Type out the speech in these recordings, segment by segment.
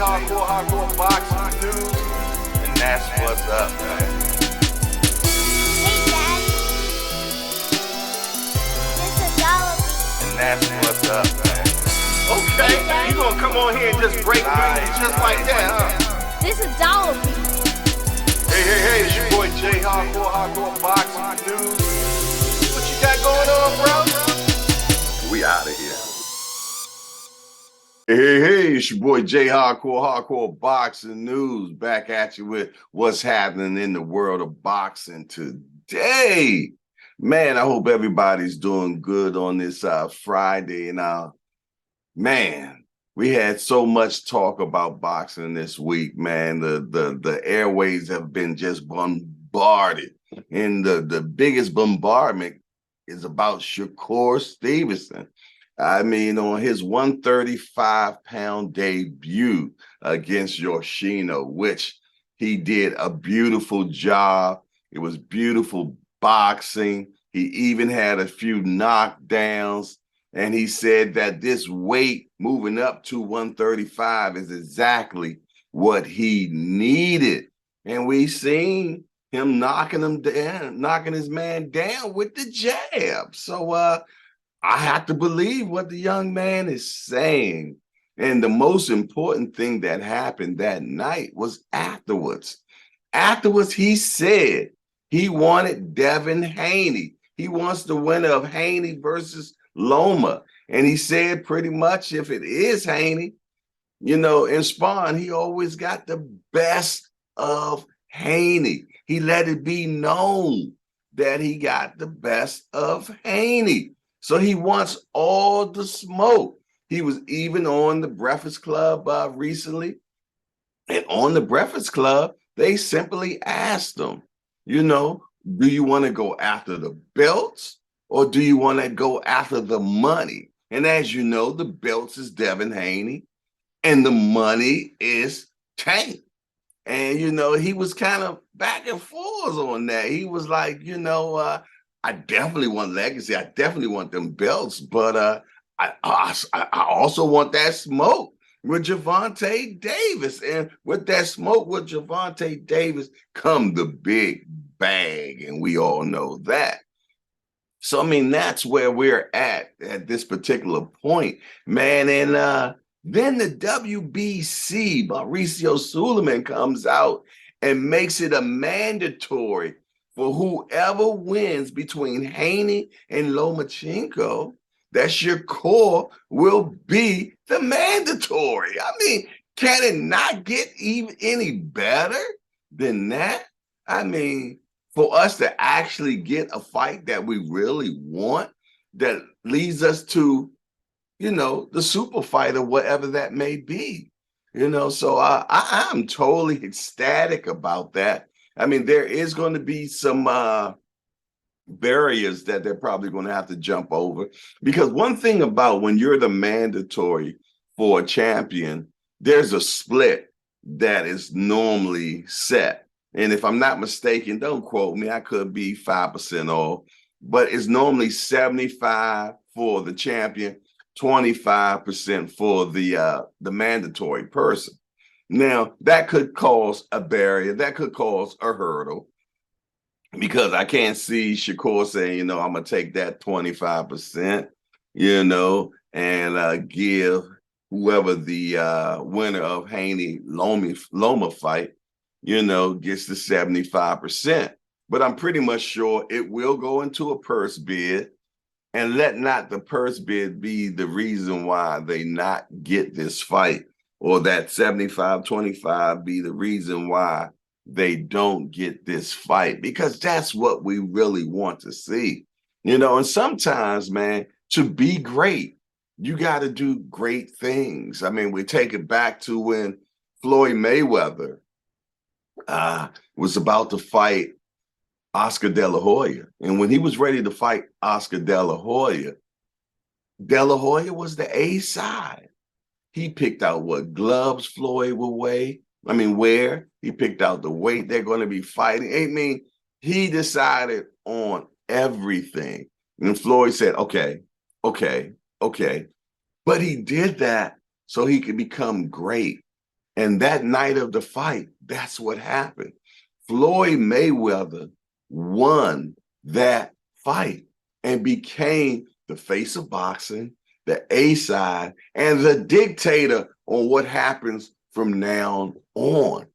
Hardcore Boxing News, and that's what's up, man. Hey, Dad. It's a dollar bill. And that's what's up, man. Okay, Hey, Dad. you gonna come on here and just break news just like that, huh? This is dollar bill. Hey, it's your boy Jay Hardcore Boxing News. What you got going on, bro? We out of here. Hey, it's your boy Jay Hardcore Boxing News, back at you with what's happening in the world of boxing today. Man, I hope everybody's doing good on this Friday. And man, we had so much talk about boxing this week, man. The airways have been just bombarded. And the biggest bombardment is about Shakur Stevenson. I mean, on his 135-pound debut against Yoshino, which he did a beautiful job. It was beautiful boxing. He even had a few knockdowns. And he said that this weight moving up to 135 is exactly what he needed. And we seen him knocking his man down with the jab. So I have to believe what the young man is saying. And the most important thing that happened that night was afterwards. Afterwards, he said he wanted Devin Haney. He wants the winner of Haney versus Loma. And he said pretty much if it is Haney, you know, in Spawn, he always got the best of Haney. He let it be known that he got the best of Haney. So he wants all the smoke. He was even on the Breakfast Club recently. And on the Breakfast Club, they simply asked him, you know, do you want to go after the belts or do you want to go after the money? And as you know, the belts is Devin Haney and the money is Tank. And, you know, he was kind of back and forth on that. He was like, you know, I definitely want legacy. I definitely want them belts, but I also want that smoke with Gervonta Davis. And with that smoke with Gervonta Davis come the big bag, and we all know that. So, I mean, that's where we're at this particular point, man. And then the WBC, Mauricio Suleiman comes out and makes it a mandatory for whoever wins between Haney and Lomachenko, that Shakur will be the mandatory. I mean, can it not get even any better than that? I mean, for us to actually get a fight that we really want, that leads us to, you know, the super fight or whatever that may be. You know, so I'm totally ecstatic about that. I mean, there is going to be some barriers that they're probably going to have to jump over. Because one thing about when you're the mandatory for a champion, there's a split that is normally set. And if I'm not mistaken, don't quote me, I could be 5% off, but it's normally 75 for the champion, 25% for the mandatory person. Now, that could cause a barrier, that could cause a hurdle, because I can't see Shakur saying, you know, I'm going to take that 25%, you know, and give whoever the winner of Haney Loma fight, you know, gets the 75%. But I'm pretty much sure it will go into a purse bid, and let not the purse bid be the reason why they not get this fight, or that 75-25 be the reason why they don't get this fight, because that's what we really want to see. You know, and sometimes, man, to be great, you got to do great things. I mean, we take it back to when Floyd Mayweather was about to fight Oscar De La Hoya. And when he was ready to fight Oscar De La Hoya was the A side. He picked out what gloves Floyd would wear. He picked out the weight they're going to be fighting. I mean, he decided on everything. And Floyd said, okay. But he did that so he could become great. And that night of the fight, that's what happened. Floyd Mayweather won that fight and became the face of boxing, the A side, and the dictator on what happens from now on,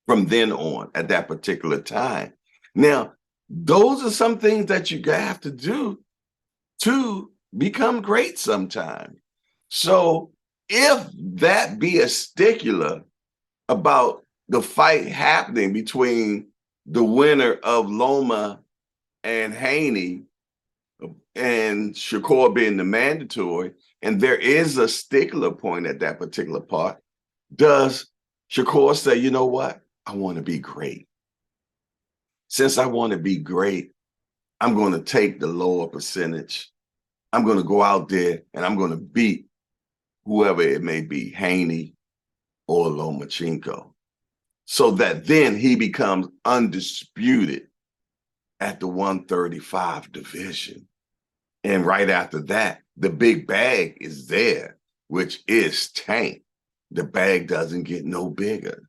from then on at that particular time. Now, those are some things that you have to do to become great sometime. So if that be a stickler about the fight happening between the winner of Loma and Haney and Shakur being the mandatory, and there is a stickler point at that particular part, does Shakur say, you know what? I want to be great. Since I want to be great, I'm going to take the lower percentage. I'm going to go out there and I'm going to beat whoever it may be, Haney or Lomachenko, so that then he becomes undisputed at the 135 division. And right after that, the big bag is there, which is Tank. The bag doesn't get no bigger.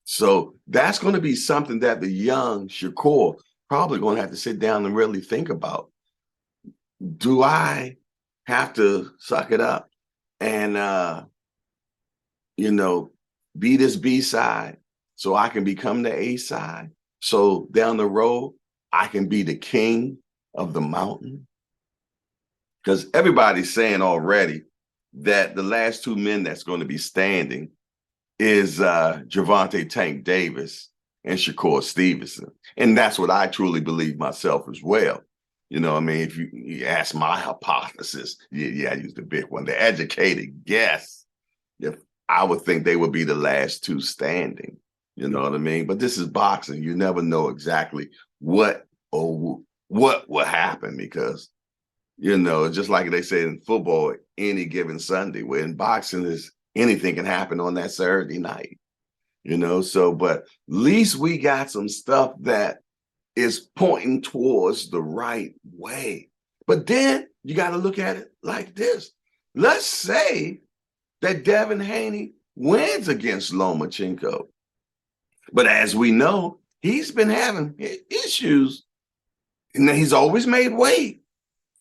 So that's going to be something that the young Shakur probably going to have to sit down and really think about. Do I have to suck it up and, be this B side so I can become the A side? So down the road, I can be the king of the mountain? Because everybody's saying already that the last two men that's going to be standing is Gervonta Tank Davis and Shakur Stevenson. And that's what I truly believe myself as well. You know, I mean, if you ask my hypothesis, yeah, I used the big one, the educated guess, if I would think they would be the last two standing. You know what I mean? But this is boxing. You never know exactly what will happen because, just like they say in football, any given Sunday, where in boxing is anything can happen on that Saturday night, so, but at least we got some stuff that is pointing towards the right way. But then you got to look at it like this. Let's say that Devin Haney wins against Lomachenko. But as we know, he's been having issues. And he's always made weight.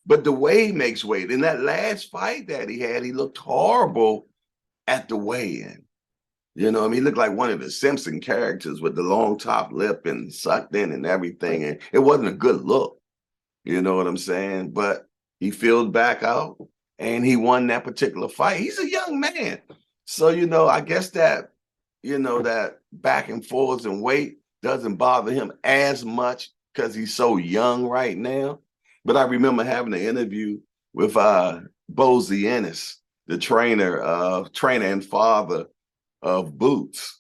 But the weigh makes weight. In that last fight that he had, he looked horrible at the weigh-in. He looked like one of the Simpson characters with the long top lip and sucked in and everything. And it wasn't a good look. You know what I'm saying? But he filled back out and he won that particular fight. He's a young man. So, I guess that, that back and forth and weight doesn't bother him as much because he's so young right now. But I remember having an interview with Bozy Ennis, the trainer and father of Boots.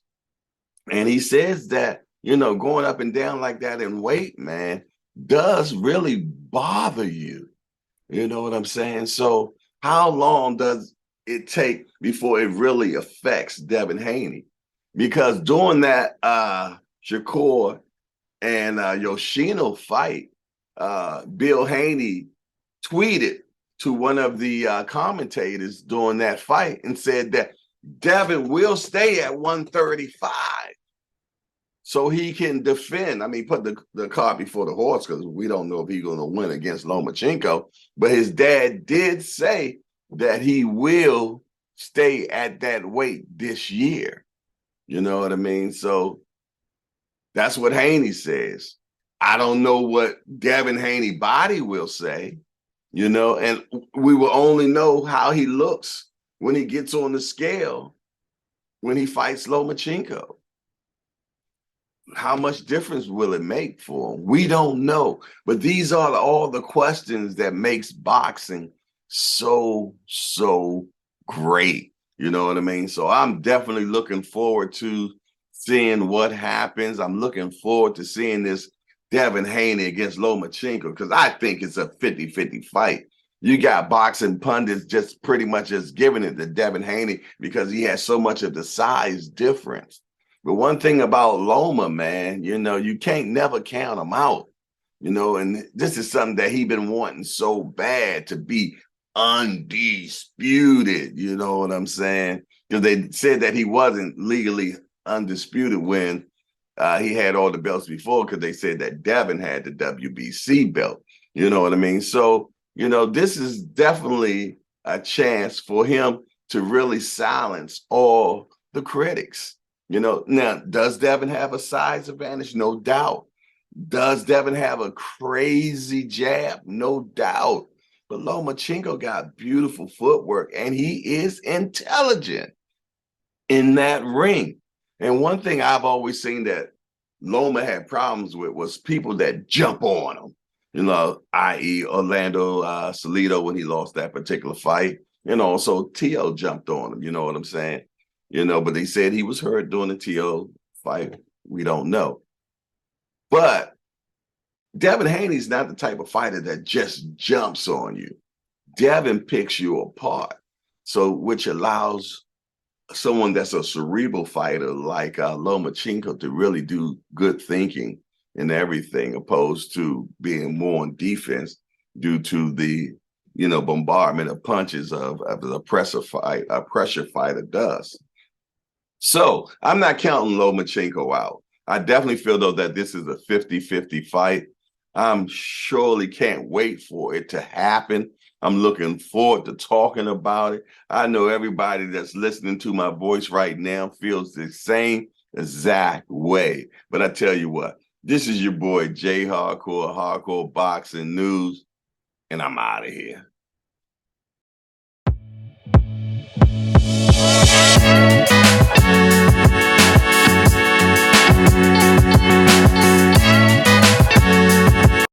And he says that, going up and down like that in weight, man, does really bother you. You know what I'm saying? So how long does it take before it really affects Devin Haney? Because during that Shakur and Yoshino fight, Bill Haney tweeted to one of the commentators during that fight and said that Devin will stay at 135 so he can defend. I mean, put the cart before the horse because we don't know if he's going to win against Lomachenko. But his dad did say that he will stay at that weight this year. You know what I mean? So that's what Haney says. I don't know what Devin Haney body will say, and we will only know how he looks when he gets on the scale, when he fights Lomachenko. How much difference will it make for him? We don't know. But these are all the questions that makes boxing so great. You know what I mean? So I'm definitely looking forward to seeing what happens. I'm looking forward to seeing this Devin Haney against Lomachenko because I think it's a 50-50 fight. You got boxing pundits just pretty much just giving it to Devin Haney because he has so much of the size difference. But one thing about Loma, man, you can't never count him out, and this is something that he been wanting so bad to be undisputed. You know what I'm saying? because they said that he wasn't legally undisputed when he had all the belts before, because they said that Devin had the WBC belt. You know what I mean? So, this is definitely a chance for him to really silence all the critics. Now, does Devin have a size advantage? No doubt. Does Devin have a crazy jab? No doubt. But Lomachenko got beautiful footwork, and he is intelligent in that ring. And one thing I've always seen that Loma had problems with was people that jump on him, i.e. Orlando Salido when he lost that particular fight. And also T.O. jumped on him, you know what I'm saying? But they said he was hurt during the T.O. fight. We don't know. But Devin Haney's not the type of fighter that just jumps on you. Devin picks you apart. So, which allows someone that's a cerebral fighter like Lomachenko to really do good thinking and everything, opposed to being more on defense due to the bombardment of punches of the pressure fighter does. So I'm not counting Lomachenko out. I definitely feel though that this is a 50-50 fight. I'm surely can't wait for it to happen. I'm looking forward to talking about it. I know everybody that's listening to my voice right now feels the same exact way. But I tell you what, this is your boy Jay Hardcore, Hardcore Boxing News, and I'm out of here.